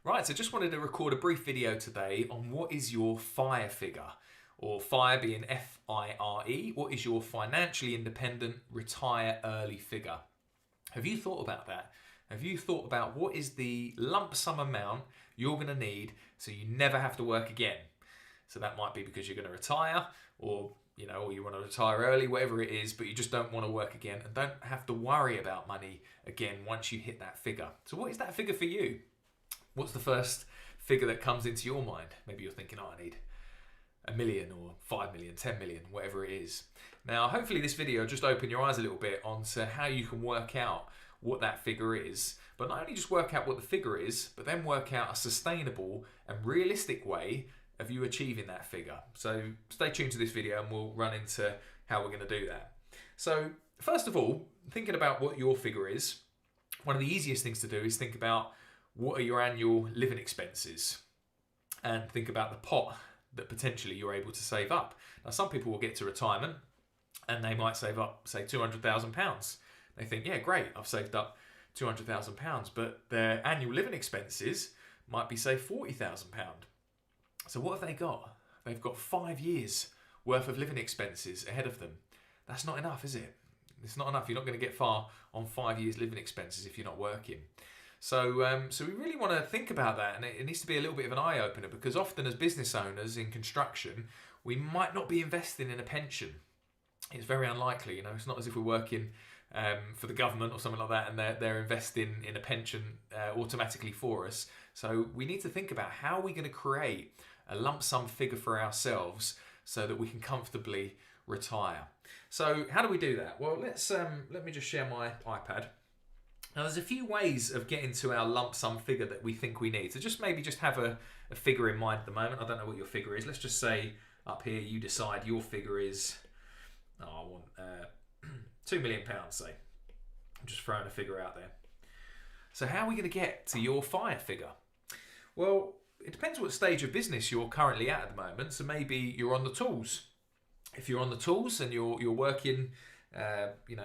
Right, so just wanted to record a brief video today on what is your FIRE figure, or FIRE being F-I-R-E. What is your financially independent retire early figure? Have you thought about that? Have you thought about what is the lump sum amount you're going to need so you never have to work again? So that might be because you're going to retire, or or you want to retire early, whatever it is, but you just don't want to work again and don't have to worry about money again once you hit that figure. So what is that figure for you? What's the first figure that comes into your mind? Maybe you're thinking, oh, I need $1 million or 5 million, 10 million, whatever it is. Now, hopefully this video will just open your eyes a little bit onto how you can work out what that figure is, but not only just work out what the figure is, but then work out a sustainable and realistic way of you achieving that figure. So stay tuned to this video and we'll run into how we're going to do that. So first of all, thinking about what your figure is, one of the easiest things to do is think about what are your annual living expenses, and think about the pot that potentially you're able to save up. Now, some people will get to retirement and they might save up, say, £200,000. They think, yeah, great, I've saved up £200,000, but their annual living expenses might be, say, £40,000. So what have they got? They've got 5 years worth of living expenses ahead of them. That's not enough, is it? It's not enough. You're not going to get far on 5 years living expenses if you're not working. So we really want to think about that, and it needs to be a little bit of an eye-opener, because often as business owners in construction, we might not be investing in a pension. It's very unlikely, it's not as if we're working for the government or something like that and they're investing in a pension automatically for us. So we need to think about how we're going to create a lump sum figure for ourselves so that we can comfortably retire. So how do we do that? Well, let me just share my iPad. Now, there's a few ways of getting to our lump sum figure that we think we need. So just have a figure in mind at the moment. I don't know what your figure is. Let's just say up here you decide your figure is, I want £2 million, say. I'm just throwing a figure out there. So how are we going to get to your FIRE figure? Well, it depends what stage of business you're currently at the moment. So maybe you're on the tools. If you're on the tools and you're working,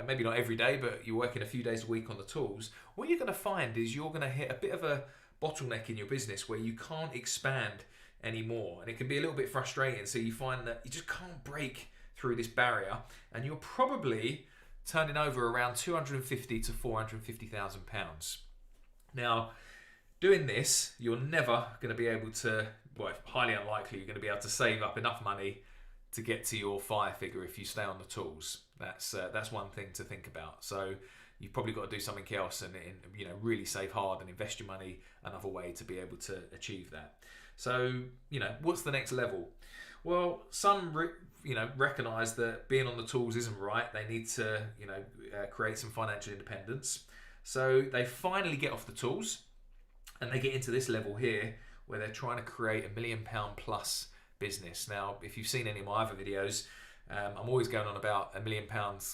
maybe not every day, but you're working a few days a week on the tools, what you're going to find is you're going to hit a bit of a bottleneck in your business where you can't expand anymore. And it can be a little bit frustrating. So you find that you just can't break through this barrier, and you're probably turning over around £250,000 to £450,000. Now, doing this, you're never going to be able to, well, highly unlikely you're going to be able to save up enough money to get to your FIRE figure if you stay on the tools. That's one thing to think about. So you've probably got to do something else and really save hard and invest your money another way to be able to achieve that. So what's the next level? Well, some recognise that being on the tools isn't right. They need to create some financial independence. So they finally get off the tools and they get into this level here where they're trying to create £1 million plus business. Now, if you've seen any of my other videos, I'm always going on about £1 million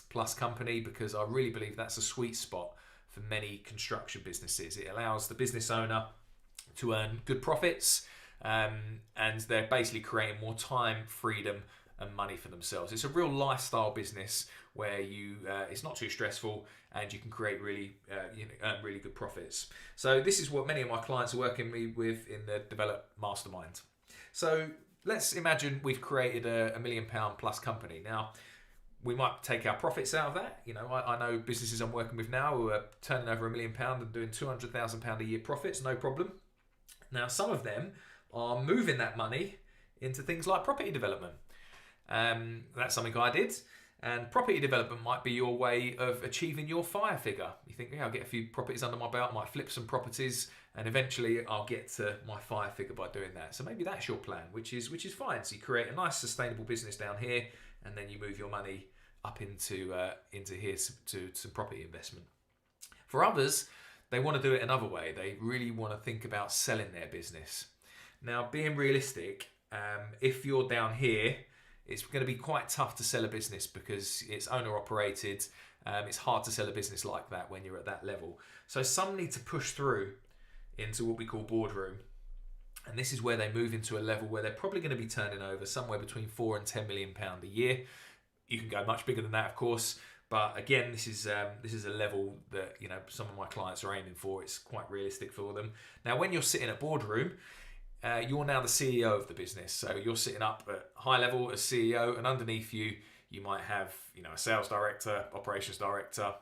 plus company, because I really believe that's a sweet spot for many construction businesses. It allows the business owner to earn good profits, and they're basically creating more time, freedom and money for themselves. It's a real lifestyle business where it's not too stressful and you can create really good profits. So this is what many of my clients are working with in the Develop Mastermind. So let's imagine we've created a £1 million plus company. Now, we might take our profits out of that. I know businesses I'm working with now who are turning over £1 million and doing £200,000 a year profits, no problem. Now, some of them are moving that money into things like property development. That's something I did. And property development might be your way of achieving your FIRE figure. You think, yeah, I'll get a few properties under my belt, I might flip some properties, and eventually I'll get to my FIRE figure by doing that. So maybe that's your plan, which is fine. So you create a nice sustainable business down here, and then you move your money up into here to some property investment. For others, they want to do it another way. They really want to think about selling their business. Now, being realistic, if you're down here, it's going to be quite tough to sell a business because it's owner operated. It's hard to sell a business like that when you're at that level. So some need to push through into what we call boardroom. And this is where they move into a level where they're probably going to be turning over somewhere between £4 and £10 million a year. You can go much bigger than that, of course, But again, this is a level that some of my clients are aiming for. It's quite realistic for them. Now, when you're sitting at boardroom, you're now the CEO of the business. So you're sitting up at high level as CEO, and underneath you, you might have a sales director, operations director,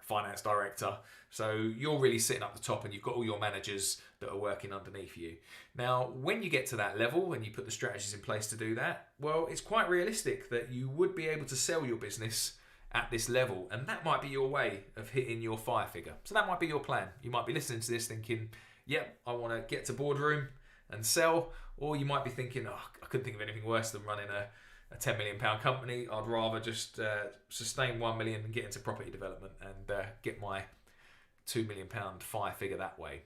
finance director. So you're really sitting up the top, and you've got all your managers that are working underneath you. Now, when you get to that level and you put the strategies in place to do that, well, it's quite realistic that you would be able to sell your business at this level, and that might be your way of hitting your fire figure. So that might be your plan. You might be listening to this thinking, yep, I want to get to boardroom and sell, or you might be thinking, oh, I couldn't think of anything worse than running a £10 million company. I'd rather just sustain 1 million and get into property development and get my £2 million fire figure that way.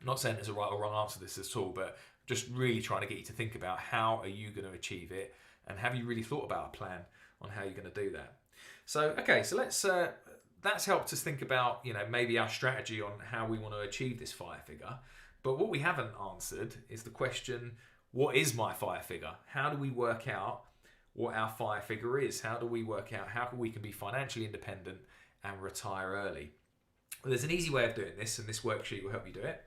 I'm not saying there's a right or wrong answer to this at all, but just really trying to get you to think about how are you going to achieve it, and have you really thought about a plan on how you're going to do that. So okay, so that's helped us think about maybe our strategy on how we want to achieve this fire figure. But what we haven't answered is the question, what is my fire figure? How do we work out what our fire figure is? How do we work out how we can be financially independent and retire early? Well, there's an easy way of doing this, and this worksheet will help you do it.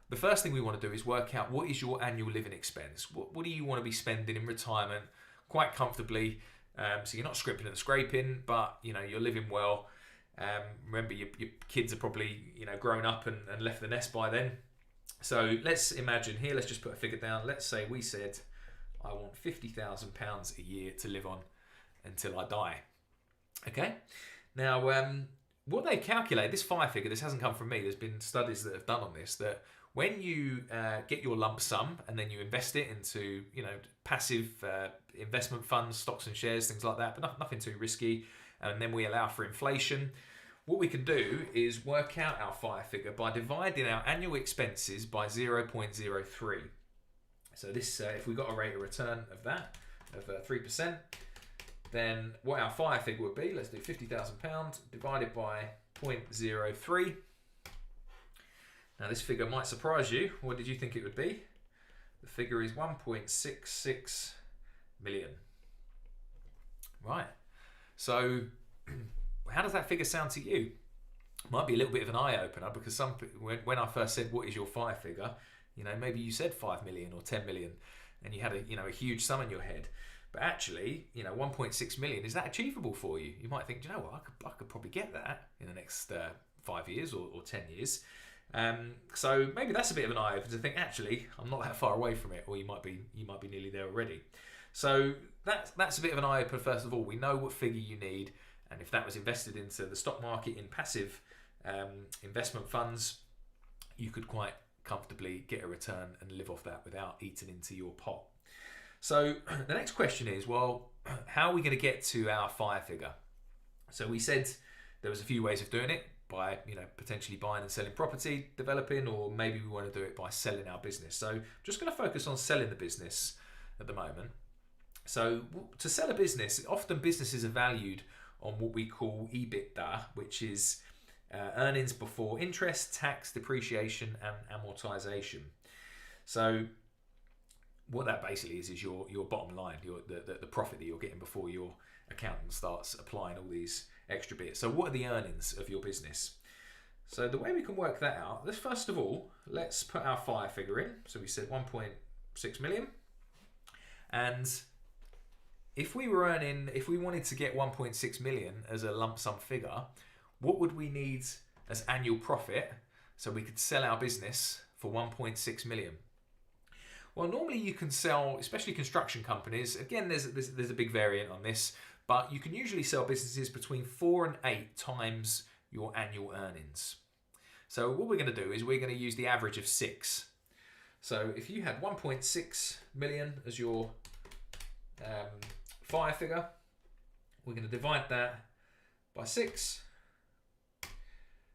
The first thing we want to do is work out what is your annual living expense. What do you want to be spending in retirement quite comfortably? So you're not scrimping and scraping, but you're living well. Remember, your kids are probably grown up and left the nest by then. So let's imagine here, let's just put a figure down. Let's say we said I want £50,000 a year to live on until I die. Okay? Now, what they calculate, this fire figure, this hasn't come from me, there's been studies that have done on this, that when you get your lump sum and then you invest it into passive investment funds, stocks and shares, things like that, but nothing too risky, and then we allow for inflation, what we can do is work out our fire figure by dividing our annual expenses by 0.03. So this, if we got a rate of return of that, of 3%, then what our fire figure would be, let's do £50,000 divided by 0.03. Now this figure might surprise you. What did you think it would be? The figure is 1.66 million. Right. So how does that figure sound to you? Might be a little bit of an eye-opener, because when I first said what is your fire figure, maybe you said 5 million or 10 million and you had a huge sum in your head. But actually, 1.6 million, is that achievable for you? You might think, what, I could probably get that in the next 5 years or 10 years. So maybe that's a bit of an eye-opener to think, actually, I'm not that far away from it, or you might be nearly there already. So that's a bit of an eye-opener. First of all, we know what figure you need, and if that was invested into the stock market in passive investment funds, you could quite comfortably get a return and live off that without eating into your pot. So the next question is, well, how are we going to get to our fire figure? So we said there was a few ways of doing it, by potentially buying and selling property, developing, or maybe we want to do it by selling our business. So I'm just going to focus on selling the business at the moment. So to sell a business, often businesses are valued on what we call Ebitda, which is earnings before interest, tax, depreciation, and amortization. So what that basically is your bottom line, the profit that you're getting before your accountant starts applying all these extra bits. So what are the earnings of your business? So the way we can work that out, first of all, let's put our fire figure in. So we said 1.6 million. And if we wanted to get 1.6 million as a lump sum figure, what would we need as annual profit so we could sell our business for 1.6 million? Well, normally you can sell, especially construction companies, again, there's a big variant on this, but you can usually sell businesses between 4 and 8 times your annual earnings. So what we're going to do is we're going to use the average of 6. So if you had 1.6 million as your fire figure, we're going to divide that by 6.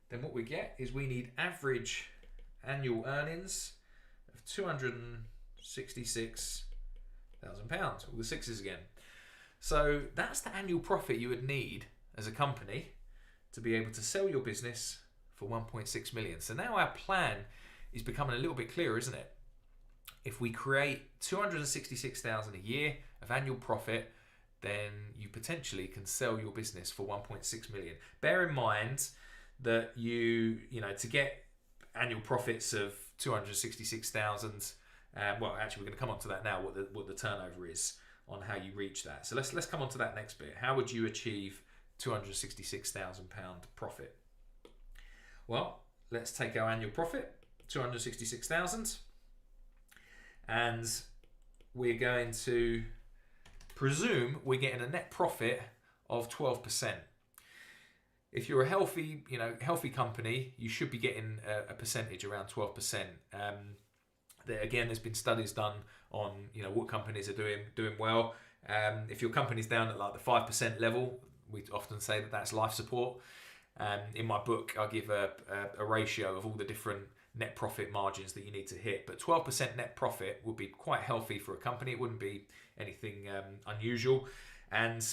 Then what we get is we need average annual earnings of £266,000. All the sixes again. So that's the annual profit you would need as a company to be able to sell your business for 1.6 million. So now our plan is becoming a little bit clearer, isn't it? If we create 266,000 a year of annual profit, then you potentially can sell your business for 1.6 million. Bear in mind that you know, to get annual profits of 266,000. Well, actually, we're going to come on to that now. What the turnover is on how you reach that. So let's come on to that next bit. How would you achieve £266,000 profit? Well, let's take our annual profit, 266,000, and we're going to presume we're getting a net profit of 12%. If you're a healthy company, you should be getting a percentage around 12%. Again, there's been studies done on what companies are doing well. If your company's down at like the 5% level, we often say that that's life support. In my book, I give a ratio of all the different net profit margins that you need to hit. But 12% net profit would be quite healthy for a company. It wouldn't be anything unusual. And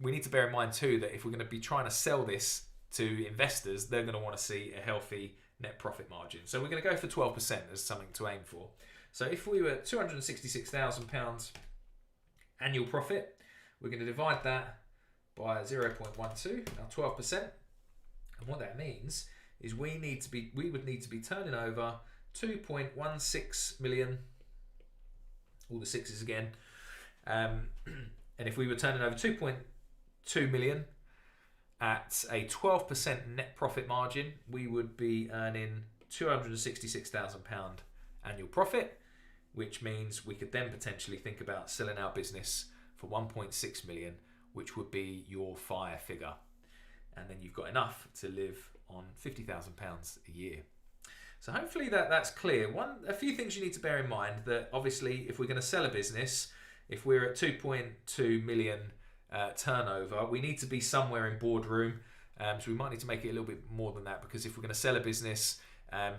we need to bear in mind too that if we're going to be trying to sell this to investors, they're going to want to see a healthy net profit margin. So we're going to go for 12% as something to aim for. So if we were £266,000 annual profit, we're going to divide that by 0.12, now 12%. And what that means is we would need to be turning over 2.16 million, all the sixes again. And if we were turning over 2.2 million at a 12% net profit margin, we would be earning £266,000 annual profit, which means we could then potentially think about selling our business for 1.6 million, which would be your fire figure. And then you've got enough to live on £50,000 a year. So hopefully that's clear. A few things you need to bear in mind, that obviously if we're going to sell a business, if we're at 2.2 million turnover, we need to be somewhere in boardroom. So we might need to make it a little bit more than that, because if we're going to sell a business,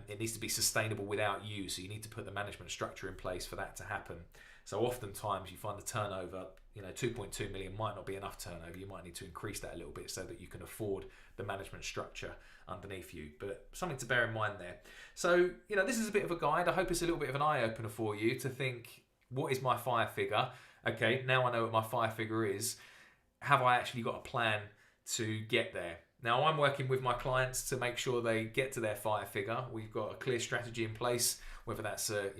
it needs to be sustainable without you. So you need to put the management structure in place for that to happen. So oftentimes you find the turnover, 2.2 million might not be enough turnover. You might need to increase that a little bit so that you can afford the management structure underneath you. But something to bear in mind there. So, this is a bit of a guide. I hope it's a little bit of an eye-opener for you to think, what is my fire figure? Okay, now I know what my fire figure is. Have I actually got a plan to get there? Now, I'm working with my clients to make sure they get to their fire figure. We've got a clear strategy in place, whether that's a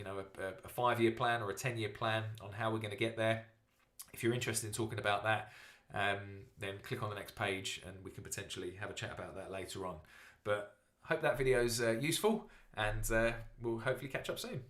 5-year plan or a 10-year plan on how we're going to get there. If you're interested in talking about that, then click on the next page and we can potentially have a chat about that later on. But I hope that video is useful, and we'll hopefully catch up soon.